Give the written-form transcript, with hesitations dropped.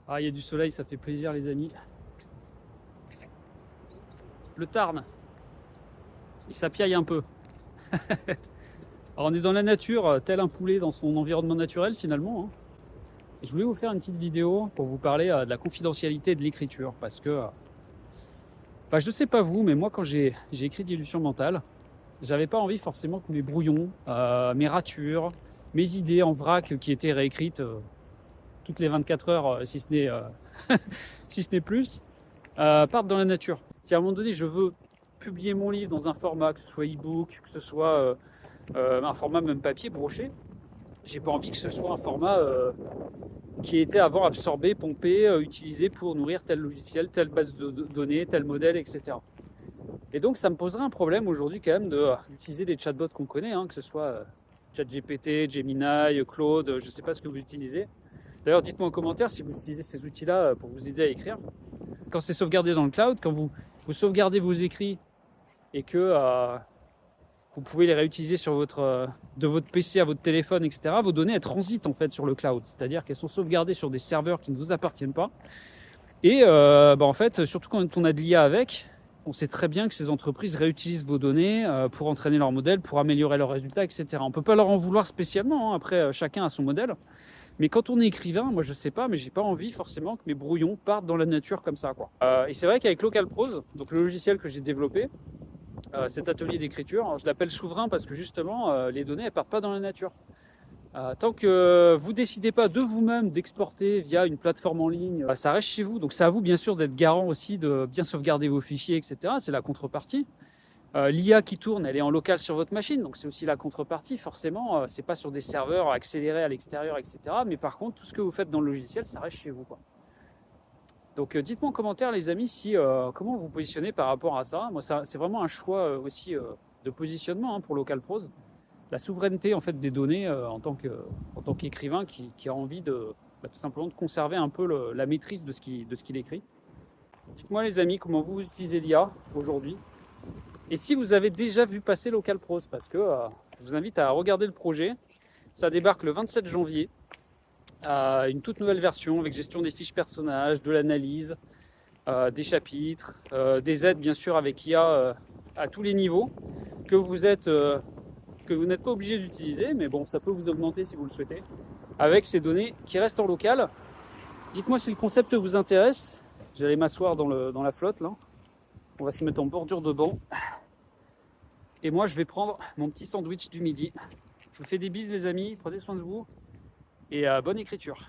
Ah, il y a du soleil, ça fait plaisir les amis. Le Tarn, et ça piaille un peu. Alors on est dans la nature, tel un poulet dans son environnement naturel finalement, hein. Et je voulais vous faire une petite vidéo pour vous parler de la confidentialité de l'écriture. Parce que, bah, je ne sais pas vous, mais moi quand j'ai écrit Dilution mentale, j'avais pas envie forcément que mes brouillons, mes ratures, mes idées en vrac qui étaient réécrites toutes les 24 heures, si ce n'est si ce n'est plus, partent dans la nature. Si à un moment donné je veux publier mon livre dans un format, que ce soit e-book, que ce soit un format même papier broché, j'ai pas envie que ce soit un format qui était avant absorbé, pompé, utilisé pour nourrir tel logiciel, telle base de données, tel modèle, etc. Et donc ça me poserait un problème aujourd'hui quand même d'utiliser des chatbots qu'on connaît, hein, que ce soit ChatGPT, Gemini, Claude, je ne sais pas ce que vous utilisez. D'ailleurs, dites-moi en commentaire si vous utilisez ces outils-là pour vous aider à écrire. Quand c'est sauvegardé dans le cloud, quand vous sauvegardez vos écrits et que vous pouvez les réutiliser sur de votre PC à votre téléphone, etc., vos données elles transitent en fait sur le cloud. C'est-à-dire qu'elles sont sauvegardées sur des serveurs qui ne vous appartiennent pas. Et en fait, surtout quand on a de l'IA avec, on sait très bien que ces entreprises réutilisent vos données pour entraîner leur modèle, pour améliorer leurs résultats, etc. On ne peut pas leur en vouloir spécialement, hein. Après, chacun a son modèle. Mais quand on est écrivain, moi je sais pas, mais j'ai pas envie forcément que mes brouillons partent dans la nature comme ça, quoi. Et c'est vrai qu'avec Localprose, donc le logiciel que j'ai développé, cet atelier d'écriture, je l'appelle souverain parce que justement, les données elles partent pas dans la nature. Tant que vous décidez pas de vous-même d'exporter via une plateforme en ligne, ça reste chez vous. Donc c'est à vous bien sûr d'être garant aussi de bien sauvegarder vos fichiers, etc. C'est la contrepartie. L'IA qui tourne, elle est en local sur votre machine, donc c'est aussi la contrepartie. Forcément, c'est pas sur des serveurs accélérés à l'extérieur, etc. Mais par contre, tout ce que vous faites dans le logiciel, ça reste chez vous, quoi. Donc dites-moi en commentaire les amis si comment vous positionnez par rapport à ça. Moi, c'est vraiment un choix aussi de positionnement, hein, pour Localprose. La souveraineté en fait des données en tant qu'écrivain qui a envie tout simplement de conserver un peu la maîtrise de ce qu'il écrit. Dites-moi les amis comment vous utilisez l'IA aujourd'hui et si vous avez déjà vu passer Localprose, parce que je vous invite à regarder le projet. Ça débarque le 27 janvier, une toute nouvelle version avec gestion des fiches personnages, de l'analyse, des chapitres, des aides bien sûr avec IA à tous les niveaux que que vous n'êtes pas obligé d'utiliser, mais bon, ça peut vous augmenter si vous le souhaitez, avec ces données qui restent en local. Dites-moi si le concept vous intéresse. J'allais m'asseoir dans la flotte, là. On va se mettre en bordure de banc. Et moi, je vais prendre mon petit sandwich du midi. Je vous fais des bises, les amis. Prenez soin de vous. Et bonne écriture.